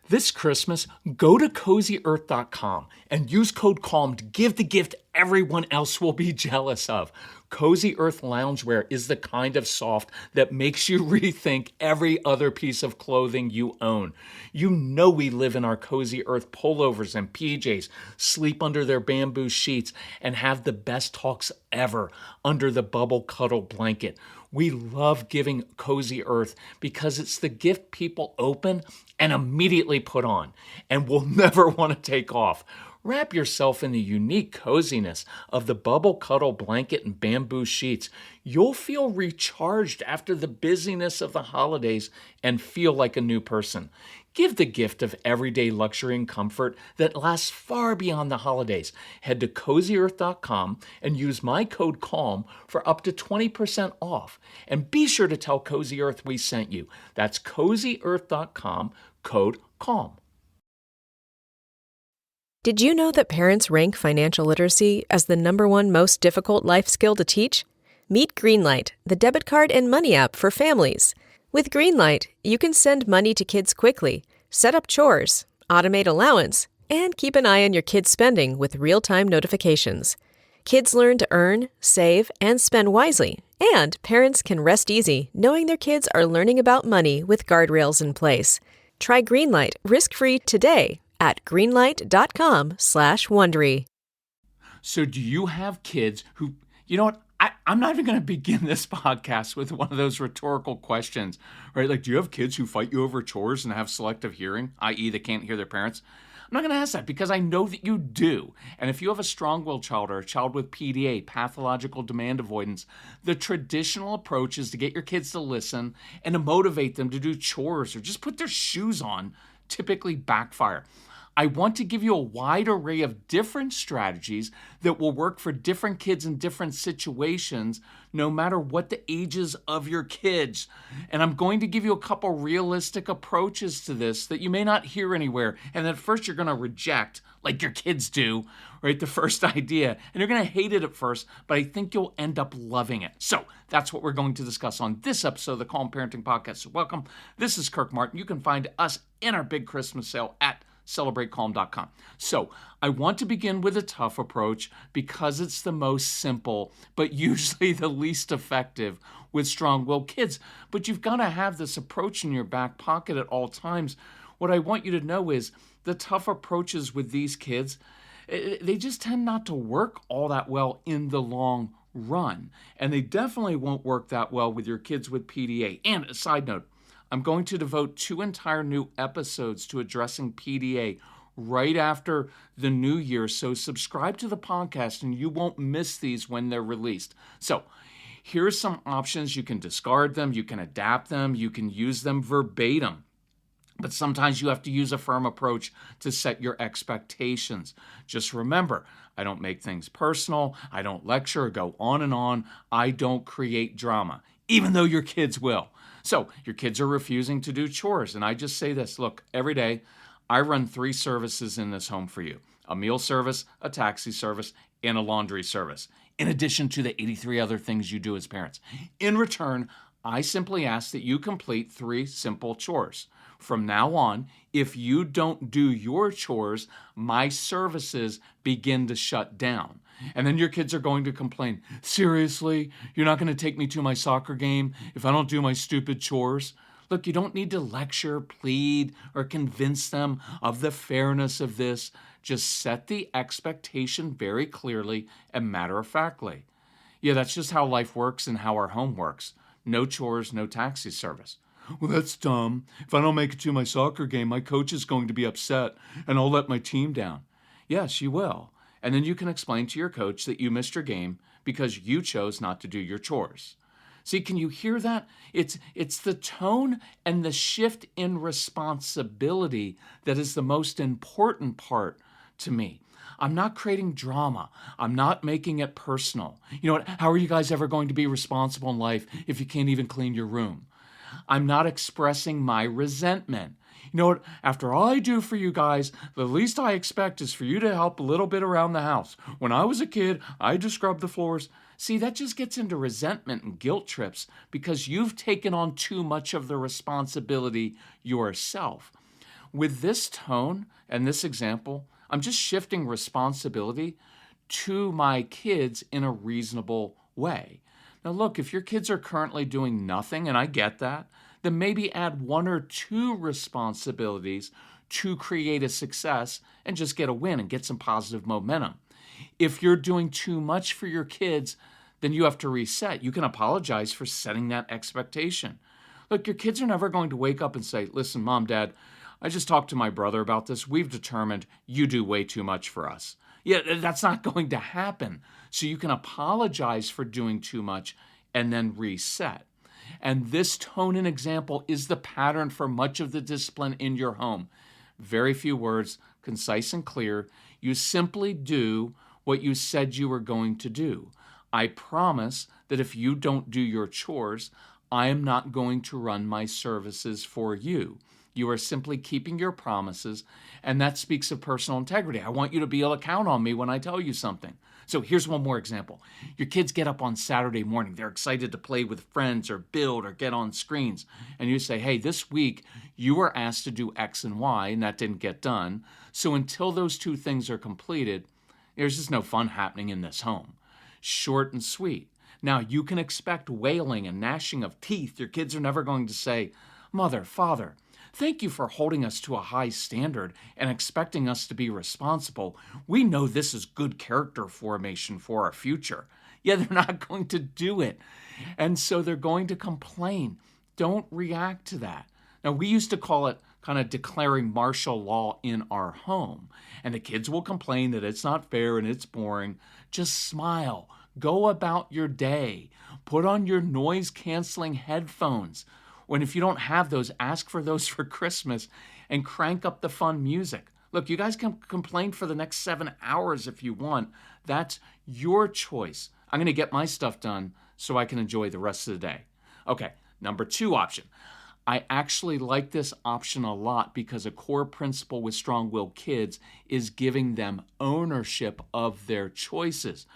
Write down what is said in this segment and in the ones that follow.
This Christmas, go to CozyEarth.com and use code CALM to give the gift everyone else will be jealous of. Cozy Earth loungewear is the kind of soft that makes you rethink every other piece of clothing you own. You know we live in our Cozy Earth pullovers and PJs, sleep under their bamboo sheets, and have the best talks ever under the bubble cuddle blanket. We love giving Cozy Earth because it's the gift people open and immediately put on and will never want to take off. Wrap yourself in the unique coziness of the bubble cuddle blanket and bamboo sheets. You'll feel recharged after the busyness of the holidays and feel like a new person. Give the gift of everyday luxury and comfort that lasts far beyond the holidays. Head to CozyEarth.com and use my code CALM for up to 20% off. And be sure to tell Cozy Earth we sent you. That's CozyEarth.com, code CALM. Did you know that parents rank financial literacy as the #1 most difficult life skill to teach? Meet GREENLIGHT, the debit card and money app for families. With GREENLIGHT, you can send money to kids quickly, set up chores, automate allowance, and keep an eye on your kids' spending with real-time notifications. Kids learn to earn, save, and spend wisely, and parents can rest easy knowing their kids are learning about money with guardrails in place. Try GREENLIGHT risk-free today at greenlight.com/Wondery. So do you have kids who, you know what, I'm not even going to begin this podcast with one of those rhetorical questions, right? Like, do you have kids who fight you over chores and have selective hearing, i.e. they can't hear their parents? I'm not going to ask that because I know that you do. And if you have a strong-willed child or a child with PDA, pathological demand avoidance, the traditional approach is to get your kids to listen and to motivate them to do chores or just put their shoes on, typically backfire. I want to give you a wide array of different strategies that will work for different kids in different situations, no matter what the ages of your kids. And I'm going to give you a couple realistic approaches to this that you may not hear anywhere. And at first you're going to reject, like your kids do, right? The first idea. And you're going to hate it at first, but I think you'll end up loving it. So that's what we're going to discuss on this episode of the Calm Parenting Podcast. So welcome. This is Kirk Martin. You can find us in our big Christmas sale at CelebrateCalm.com. So I want to begin with a tough approach because it's the most simple, but usually the least effective with strong-willed kids. But you've got to have this approach in your back pocket at all times. What I want you to know is the tough approaches with these kids, they just tend not to work all that well in the long run. And they definitely won't work that well with your kids with PDA. And a side note, I'm going to devote 2 entire new episodes to addressing PDA right after the new year. So subscribe to the podcast and you won't miss these when they're released. So here's some options. You can discard them, you can adapt them, you can use them verbatim. But sometimes you have to use a firm approach to set your expectations. Just remember, I don't make things personal. I don't lecture or go on and on. I don't create drama, even though your kids will. So your kids are refusing to do chores. And I just say this, look, every day I run 3 services in this home for you. A meal service, a taxi service, and a laundry service, in addition to the 83 other things you do as parents. In return, I simply ask that you complete 3 simple chores. From now on, if you don't do your chores, my services begin to shut down. And then your kids are going to complain, seriously, you're not going to take me to my soccer game if I don't do my stupid chores? Look, you don't need to lecture, plead, or convince them of the fairness of this. Just set the expectation very clearly and matter-of-factly. Yeah, that's just how life works and how our home works. No chores, no taxi service. Well, that's dumb. If I don't make it to my soccer game, my coach is going to be upset and I'll let my team down. Yes, you will. And then you can explain to your coach that you missed your game because you chose not to do your chores. See, can you hear that? It's the tone and the shift in responsibility that is the most important part to me. I'm not creating drama. I'm not making it personal. You know what? How are you guys ever going to be responsible in life if you can't even clean your room? I'm not expressing my resentment. You know what? After all I do for you guys, the least I expect is for you to help a little bit around the house. When I was a kid, I just scrubbed the floors. See, that just gets into resentment and guilt trips because you've taken on too much of the responsibility yourself. With this tone and this example, I'm just shifting responsibility to my kids in a reasonable way. Now, look, if your kids are currently doing nothing, and I get that, then maybe add one or two responsibilities to create a success and just get a win and get some positive momentum. If you're doing too much for your kids, then you have to reset. You can apologize for setting that expectation. Look, your kids are never going to wake up and say, listen, Mom, Dad, I just talked to my brother about this. We've determined you do way too much for us. Yeah, that's not going to happen. So you can apologize for doing too much and then reset. And this tone and example is the pattern for much of the discipline in your home. Very few words, concise and clear. You simply do what you said you were going to do. I promise that if you don't do your chores, I am not going to run my services for you. You are simply keeping your promises, and that speaks of personal integrity. I want you to be able to count on me when I tell you something. So here's one more example. Your kids get up on Saturday morning. They're excited to play with friends or build or get on screens. And you say, hey, this week you were asked to do X and Y, and that didn't get done. So until those two things are completed, there's just no fun happening in this home. Short and sweet. Now, you can expect wailing and gnashing of teeth. Your kids are never going to say, Mother, Father, thank you for holding us to a high standard and expecting us to be responsible. We know this is good character formation for our future. Yeah, they're not going to do it. And so they're going to complain. Don't react to that. Now, we used to call it kind of declaring martial law in our home. And the kids will complain that it's not fair and it's boring. Just smile. Go about your day. Put on your noise-canceling headphones. When if you don't have those, ask for those for Christmas and crank up the fun music. Look, you guys can complain for the next 7 hours if you want. That's your choice. I'm going to get my stuff done so I can enjoy the rest of the day. Okay, number 2 option. I actually like this option a lot because a core principle with strong-willed kids is giving them ownership of their choices.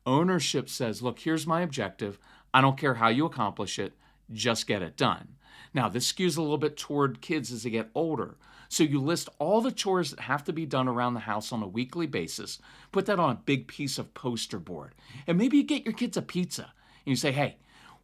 Ownership says, look, here's my objective. I don't care how you accomplish it. Just get it done. Now, this skews a little bit toward kids as they get older. So you list all the chores that have to be done around the house on a weekly basis. Put that on a big piece of poster board. And maybe you get your kids a pizza. And you say, hey,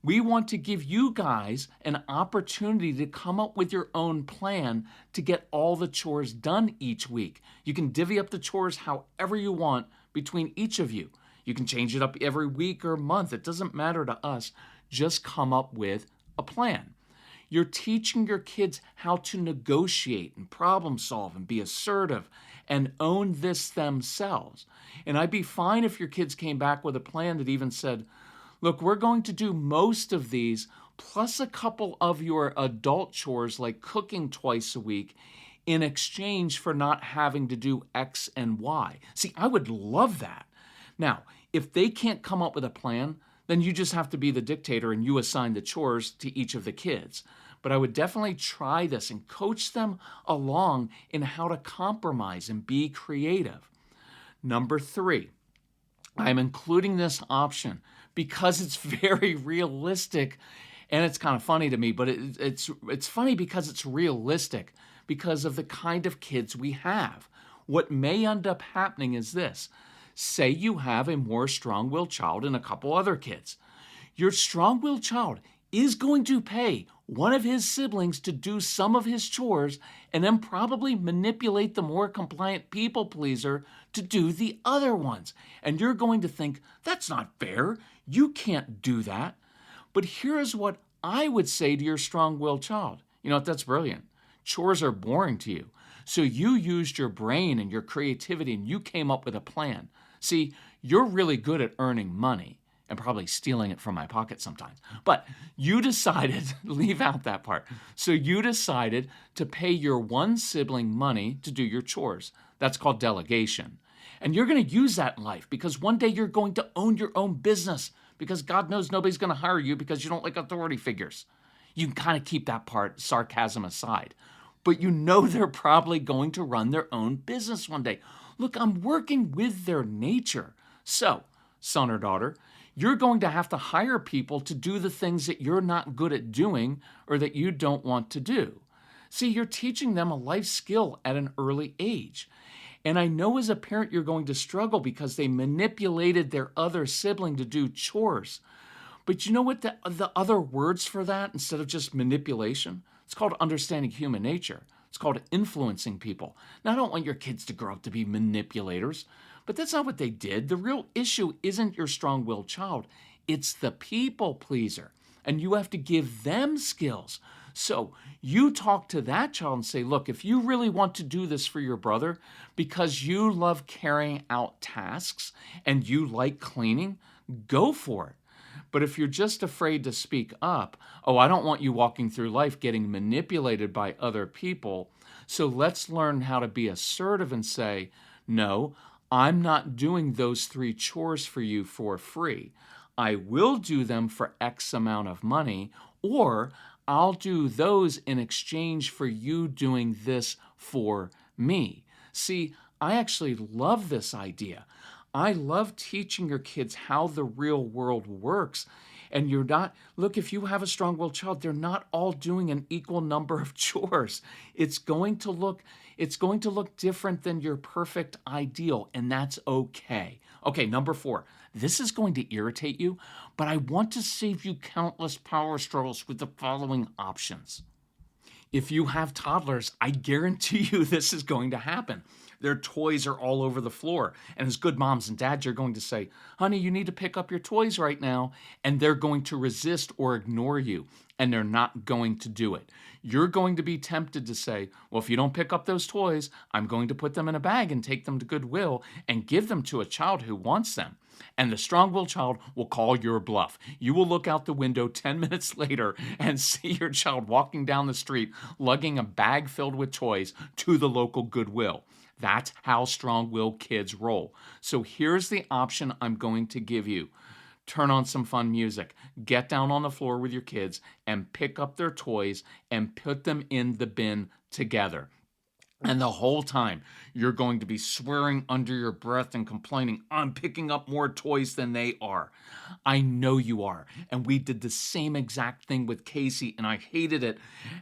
we want to give you guys an opportunity to come up with your own plan to get all the chores done each week. You can divvy up the chores however you want between each of you. You can change it up every week or month. It doesn't matter to us. Just come up with a plan. You're teaching your kids how to negotiate and problem solve and be assertive and own this themselves. And I'd be fine if your kids came back with a plan that even said, look, we're going to do most of these plus a couple of your adult chores like cooking twice a week in exchange for not having to do X and Y. See, I would love that. Now, if they can't come up with a plan, then you just have to be the dictator and you assign the chores to each of the kids. But I would definitely try this and coach them along in how to compromise and be creative. Number 3, I'm including this option because it's very realistic, and it's kind of funny to me, but it's funny because it's realistic because of the kind of kids we have. What may end up happening is this. Say you have a more strong-willed child and a couple other kids. Your strong-willed child is going to pay one of his siblings to do some of his chores and then probably manipulate the more compliant people pleaser to do the other ones. And you're going to think, that's not fair. You can't do that. But here's what I would say to your strong-willed child. You know, that's brilliant. Chores are boring to you. So you used your brain and your creativity and you came up with a plan. See, you're really good at earning money and probably stealing it from my pocket sometimes. But you decided, leave out that part. So you decided to pay your one sibling money to do your chores. That's called delegation. And you're going to use that in life because one day you're going to own your own business because God knows nobody's going to hire you because you don't like authority figures. You can kind of keep that part, sarcasm aside. But you know they're probably going to run their own business one day. Look, I'm working with their nature. So, son or daughter, you're going to have to hire people to do the things that you're not good at doing or that you don't want to do. See, you're teaching them a life skill at an early age. And I know as a parent you're going to struggle because they manipulated their other sibling to do chores. But you know what the other words for that instead of just manipulation? It's called understanding human nature. It's called influencing people. Now, I don't want your kids to grow up to be manipulators, but that's not what they did. The real issue isn't your strong-willed child. It's the people pleaser. And you have to give them skills. So you talk to that child and say, look, if you really want to do this for your brother because you love carrying out tasks and you like cleaning, go for it. But if you're just afraid to speak up, oh, I don't want you walking through life getting manipulated by other people. So let's learn how to be assertive and say, no, I'm not doing those 3 chores for you for free. I will do them for X amount of money, or I'll do those in exchange for you doing this for me. See, I actually love this idea. I love teaching your kids how the real world works. And you're not, look, if you have a strong-willed child, they're not all doing an equal number of chores. It's going to look different than your perfect ideal, and that's okay. Okay, number 4. This is going to irritate you, but I want to save you countless power struggles with the following options. If you have toddlers, I guarantee you this is going to happen. Their toys are all over the floor. And as good moms and dads, you're going to say, honey, you need to pick up your toys right now. And they're going to resist or ignore you. And they're not going to do it. You're going to be tempted to say, well, if you don't pick up those toys, I'm going to put them in a bag and take them to Goodwill and give them to a child who wants them. And the strong-willed child will call your bluff. You will look out the window 10 minutes later and see your child walking down the street lugging a bag filled with toys to the local Goodwill. That's how strong-willed kids roll. So here's the option I'm going to give you. Turn on some fun music, get down on the floor with your kids and pick up their toys and put them in the bin together. And the whole time, you're going to be swearing under your breath and complaining, I'm picking up more toys than they are. I know you are. And we did the same exact thing with Casey, and I hated it.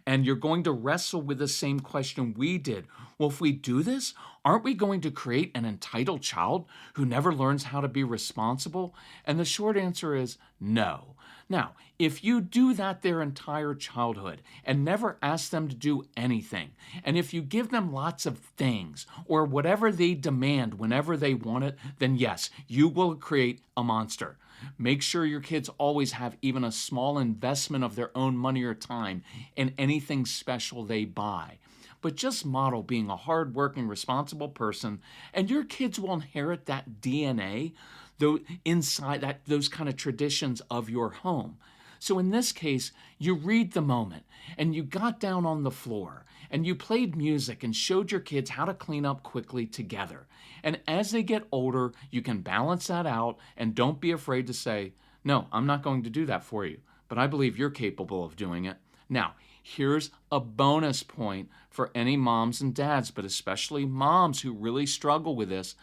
And you're going to wrestle with the same question we did. Well, if we do this, aren't we going to create an entitled child who never learns how to be responsible? And the short answer is no. Now, if you do that their entire childhood and never ask them to do anything, and if you give them lots of things or whatever they demand whenever they want it, then yes, you will create a monster. Make sure your kids always have even a small investment of their own money or time in anything special they buy. But just model being a hardworking, responsible person, and your kids will inherit that DNA, though inside that those kind of traditions of your home. So in this case, you read the moment, and you got down on the floor, and you played music and showed your kids how to clean up quickly together. And as they get older, you can balance that out, and don't be afraid to say, no, I'm not going to do that for you, but I believe you're capable of doing it. Now, here's a bonus point for any moms and dads, but especially moms who really struggle with this.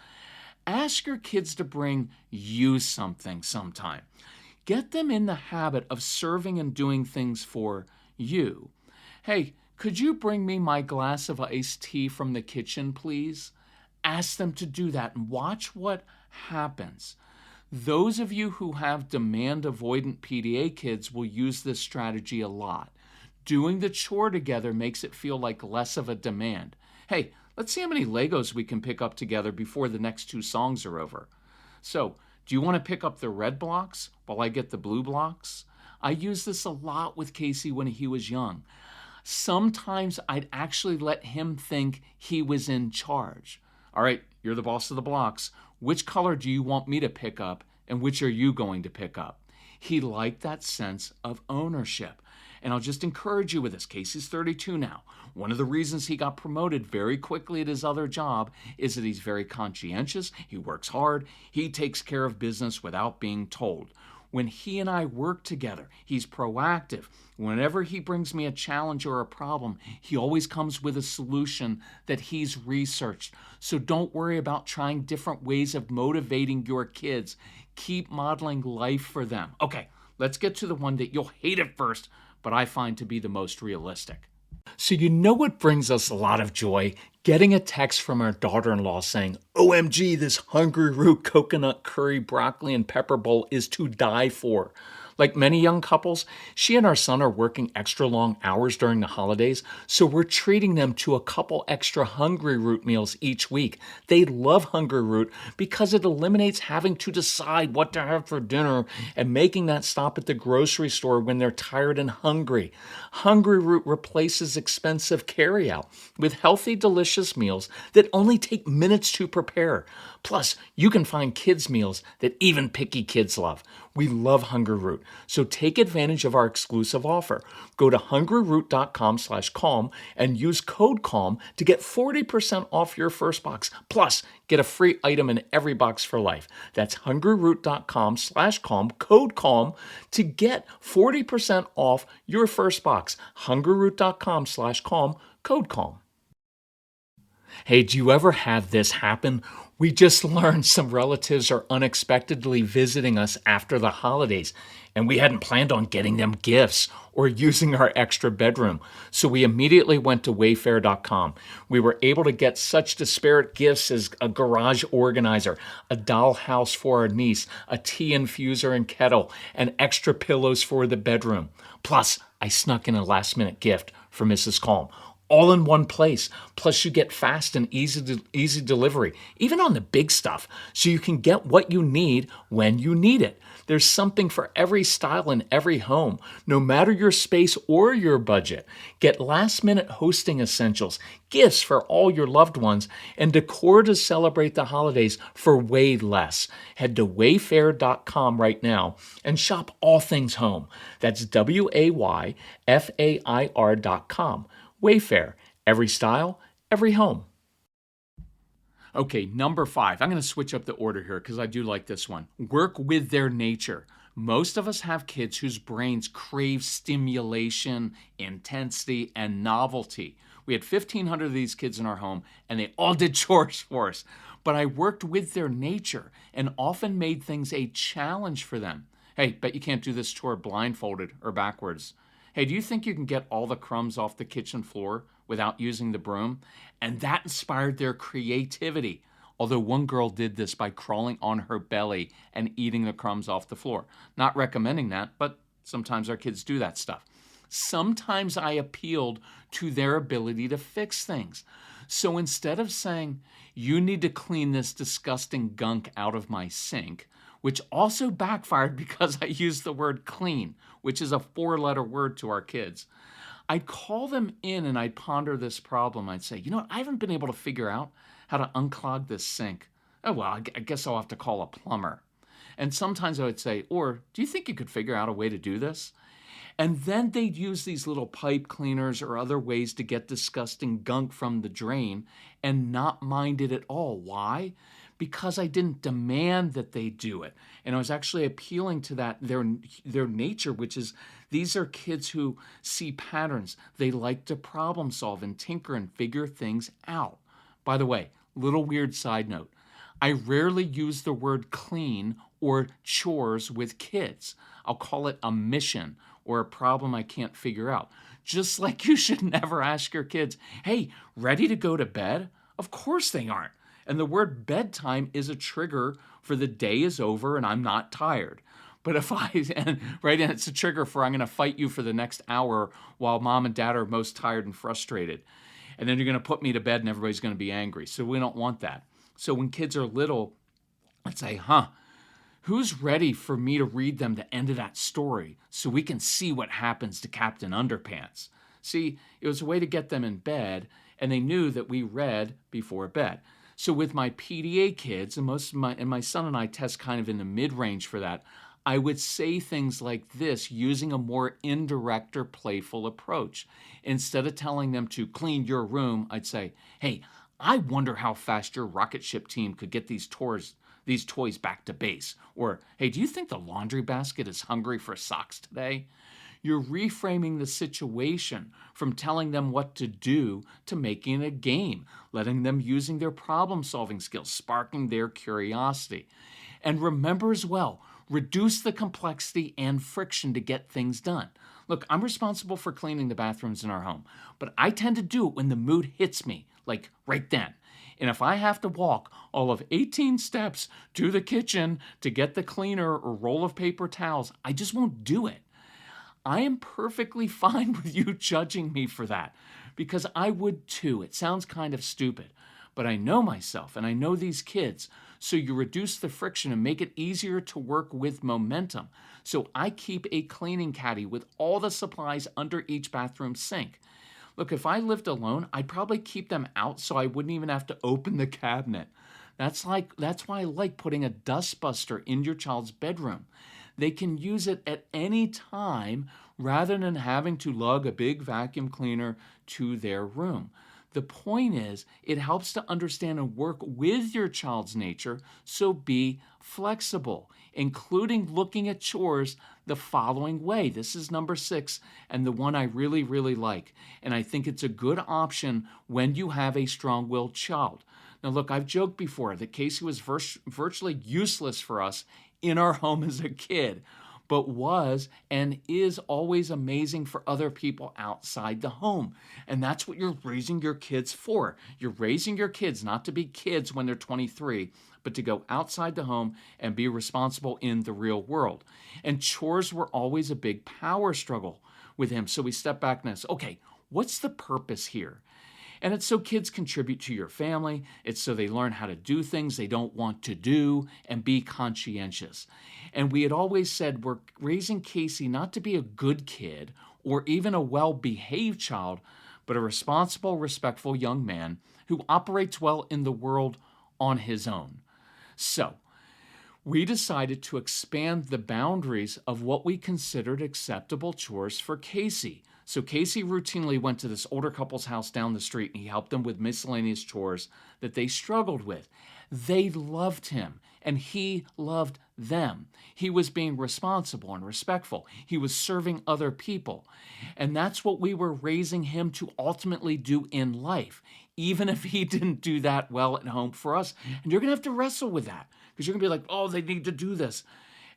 Ask your kids to bring you something sometime. Get them in the habit of serving and doing things for you. Hey, could you bring me my glass of iced tea from the kitchen, please? Ask them to do that and watch what happens. Those of you who have demand-avoidant PDA kids will use this strategy a lot. Doing the chore together makes it feel like less of a demand. Hey, let's see how many Legos we can pick up together before the next 2 songs are over. So, do you want to pick up the red blocks while I get the blue blocks? I used this a lot with Casey when he was young. Sometimes I'd actually let him think he was in charge. All right, you're the boss of the blocks. Which color do you want me to pick up, and which are you going to pick up? He liked that sense of ownership. And I'll just encourage you with this. Casey's 32 now. One of the reasons he got promoted very quickly at his other job is that he's very conscientious. He works hard. He takes care of business without being told. When he and I work together, he's proactive. Whenever he brings me a challenge or a problem, he always comes with a solution that he's researched. So don't worry about trying different ways of motivating your kids. Keep modeling life for them. Okay, let's get to the one that you'll hate at first, but I find to be the most realistic. So you know what brings us a lot of joy? Getting a text from our daughter-in-law saying, OMG, this hungry root coconut curry, broccoli, and pepper bowl is to die for. Like many young couples, she and our son are working extra long hours during the holidays, so we're treating them to a couple extra hungry root meals each week. They love hungry root because it eliminates having to decide what to have for dinner and making that stop at the grocery store when they're tired and hungry. Hungry root replaces expensive carryout with healthy, delicious meals that only take minutes to prepare. Plus, you can find kids' meals that even picky kids love. We love Hungry Root, so take advantage of our exclusive offer. Go to hungryroot.com/calm and use code CALM to get 40% off your first box. Plus, get a free item in every box for life. That's hungryroot.com/calm, code CALM to get 40% off your first box. hungryroot.com/calm, code CALM. Hey, do you ever have this happen? We just learned some relatives are unexpectedly visiting us after the holidays, and we hadn't planned on getting them gifts or using our extra bedroom. So we immediately went to wayfair.com. We were able to get such disparate gifts as a garage organizer, a dollhouse for our niece, a tea infuser and kettle, and extra pillows for the bedroom. Plus, I snuck in a last-minute gift for Mrs. Calm. All in one place. Plus, you get fast and easy delivery, even on the big stuff, so you can get what you need when you need it. There's something for every style in every home, no matter your space or your budget. Get last-minute hosting essentials, gifts for all your loved ones, and decor to celebrate the holidays for way less. Head to wayfair.com right now and shop all things home. That's WAYFAIR.com. Wayfair, every style, every home. Okay, number 5. I'm going to switch up the order here because I do like this one. Work with their nature. Most of us have kids whose brains crave stimulation, intensity, and novelty. We had 1,500 of these kids in our home, and they all did chores for us. But I worked with their nature and often made things a challenge for them. Hey, bet you can't do this chore blindfolded or backwards. Hey, do you think you can get all the crumbs off the kitchen floor without using the broom? And that inspired their creativity. Although one girl did this by crawling on her belly and eating the crumbs off the floor. Not recommending that, but sometimes our kids do that stuff. Sometimes I appealed to their ability to fix things. So instead of saying, you need to clean this disgusting gunk out of my sink, which also backfired because I used the word clean, which is a 4-letter word to our kids. I'd call them in and I'd ponder this problem. I'd say, you know what, I haven't been able to figure out how to unclog this sink. Oh, well, I guess I'll have to call a plumber. And sometimes I would say, or do you think you could figure out a way to do this? And then they'd use these little pipe cleaners or other ways to get disgusting gunk from the drain and not mind it at all. Why? Because I didn't demand that they do it. And I was actually appealing to that, their nature, which is these are kids who see patterns. They like to problem solve and tinker and figure things out. By the way, little weird side note. I rarely use the word clean or chores with kids. I'll call it a mission or a problem I can't figure out. Just like you should never ask your kids, hey, ready to go to bed? Of course they aren't. And the word bedtime is a trigger for the day is over and I'm not tired. But if and it's a trigger for I'm going to fight you for the next hour while mom and dad are most tired and frustrated. And then you're going to put me to bed and everybody's going to be angry. So we don't want that. So when kids are little, I'd say, who's ready for me to read them the end of that story so we can see what happens to Captain Underpants? See, it was a way to get them in bed, and they knew that we read before bed. So with my PDA kids, and my son and I test kind of in the mid-range for that, I would say things like this using a more indirect or playful approach. Instead of telling them to clean your room, I'd say, hey, I wonder how fast your rocket ship team could get these toys back to base. Or, hey, do you think the laundry basket is hungry for socks today? You're reframing the situation from telling them what to do to making it a game, letting them using their problem-solving skills, sparking their curiosity. And remember as well, reduce the complexity and friction to get things done. Look, I'm responsible for cleaning the bathrooms in our home, but I tend to do it when the mood hits me, like right then. And if I have to walk all of 18 steps to the kitchen to get the cleaner or roll of paper towels, I just won't do it. I am perfectly fine with you judging me for that because I would too. It sounds kind of stupid, but I know myself and I know these kids. So you reduce the friction and make it easier to work with momentum. So I keep a cleaning caddy with all the supplies under each bathroom sink. Look, if I lived alone, I'd probably keep them out so I wouldn't even have to open the cabinet. That's why I like putting a dustbuster in your child's bedroom. They can use it at any time rather than having to lug a big vacuum cleaner to their room. The point is, it helps to understand and work with your child's nature, so be flexible, including looking at chores the following way. This is number 6, and the one I really, really like. And I think it's a good option when you have a strong-willed child. Now, look, I've joked before that Casey was virtually useless for us in our home as a kid, but was and is always amazing for other people outside the home. And that's what you're raising your kids for. You're raising your kids not to be kids when they're 23, but to go outside the home and be responsible in the real world. And chores were always a big power struggle with him. So we step back and say, okay, what's the purpose here? And it's so kids contribute to your family. It's so they learn how to do things they don't want to do and be conscientious. And we had always said we're raising Casey not to be a good kid or even a well-behaved child, but a responsible, respectful young man who operates well in the world on his own. So, we decided to expand the boundaries of what we considered acceptable chores for Casey. So Casey routinely went to this older couple's house down the street and he helped them with miscellaneous chores that they struggled with. They loved him and he loved them. He was being responsible and respectful. He was serving other people. And that's what we were raising him to ultimately do in life, even if he didn't do that well at home for us. And you're going to have to wrestle with that because you're going to be like, oh, they need to do this.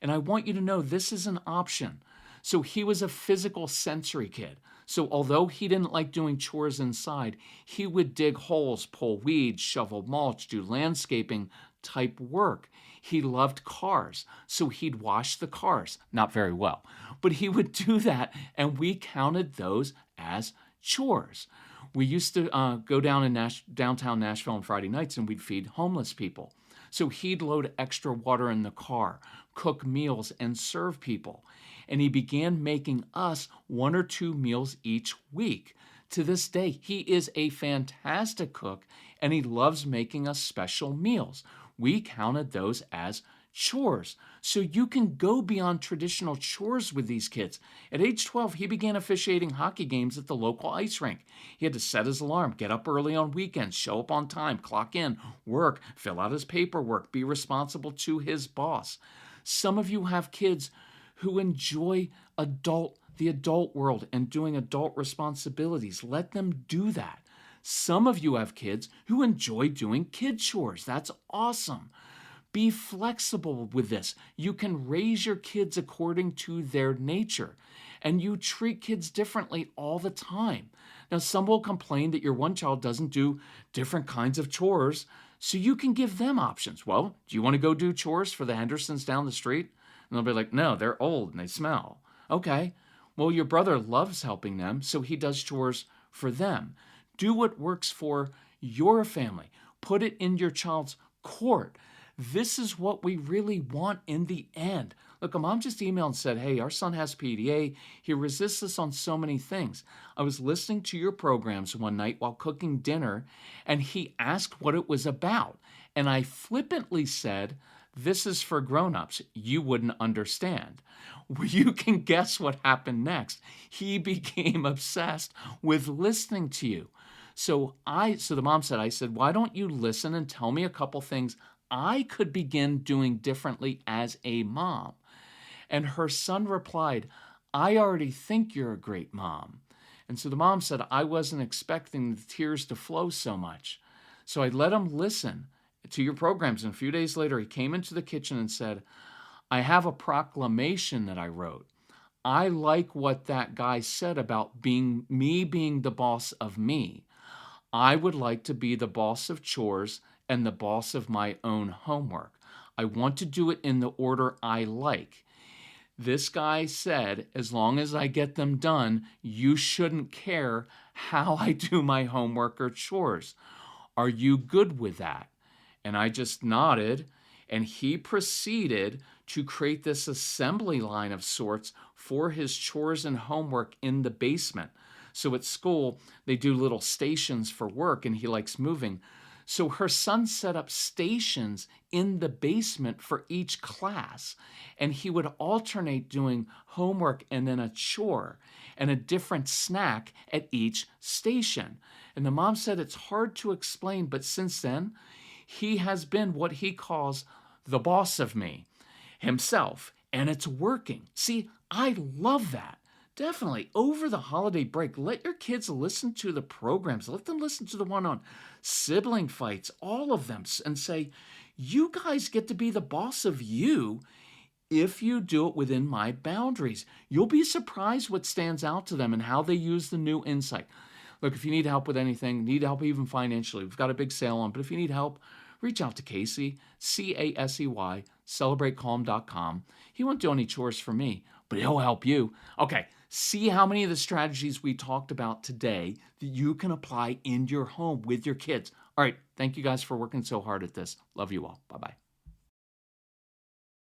And I want you to know this is an option. So he was a physical sensory kid. So although he didn't like doing chores inside, he would dig holes, pull weeds, shovel mulch, do landscaping type work. He loved cars, so he'd wash the cars. Not very well, but he would do that, and we counted those as chores. We used to go down in downtown Nashville on Friday nights, and we'd feed homeless people. So he'd load extra water in the car, cook meals, and serve people. And he began making us 1 or 2 meals each week. To this day, he is a fantastic cook, and he loves making us special meals. We counted those as chores. So you can go beyond traditional chores with these kids. At age 12, he began officiating hockey games at the local ice rink. He had to set his alarm, get up early on weekends, show up on time, clock in, work, fill out his paperwork, be responsible to his boss. Some of you have kids who enjoy the adult world and doing adult responsibilities. Let them do that. Some of you have kids who enjoy doing kid chores. That's awesome. Be flexible with this. You can raise your kids according to their nature, and you treat kids differently all the time. Now, some will complain that your one child doesn't do different kinds of chores, so you can give them options. Well, do you want to go do chores for the Hendersons down the street? And they'll be like, no, they're old and they smell. Okay, well, your brother loves helping them, so he does chores for them. Do what works for your family. Put it in your child's court. This is what we really want in the end. Look, a mom just emailed and said, hey, our son has PDA. He resists us on so many things. I was listening to your programs one night while cooking dinner, and he asked what it was about. And I flippantly said, this is for grown-ups. You wouldn't understand. Well, you can guess what happened next. He became obsessed with listening to you. So the mom said, I said, why don't you listen and tell me a couple things I could begin doing differently as a mom? And her son replied, I already think you're a great mom. And so the mom said, I wasn't expecting the tears to flow so much. So I let him listen to your programs. And a few days later, he came into the kitchen and said, I have a proclamation that I wrote. I like what that guy said about being the boss of me. I would like to be the boss of chores and the boss of my own homework. I want to do it in the order I like. This guy said, as long as I get them done, you shouldn't care how I do my homework or chores. Are you good with that? And I just nodded, and he proceeded to create this assembly line of sorts for his chores and homework in the basement. So at school, they do little stations for work, and he likes moving. So her son set up stations in the basement for each class, and he would alternate doing homework and then a chore and a different snack at each station. And the mom said it's hard to explain, but since then, he has been what he calls the boss of me himself, and it's working. See, I love that. Definitely, over the holiday break, let your kids listen to the programs. Let them listen to the one on sibling fights, all of them, and say, you guys get to be the boss of you if you do it within my boundaries. You'll be surprised what stands out to them and how they use the new insight. Look, if you need help with anything, need help even financially, we've got a big sale on, but if you need help, reach out to Casey, C-A-S-E-Y, celebratecalm.com. He won't do any chores for me, but he'll help you. Okay, see how many of the strategies we talked about today that you can apply in your home with your kids. All right, thank you guys for working so hard at this. Love you all. Bye-bye.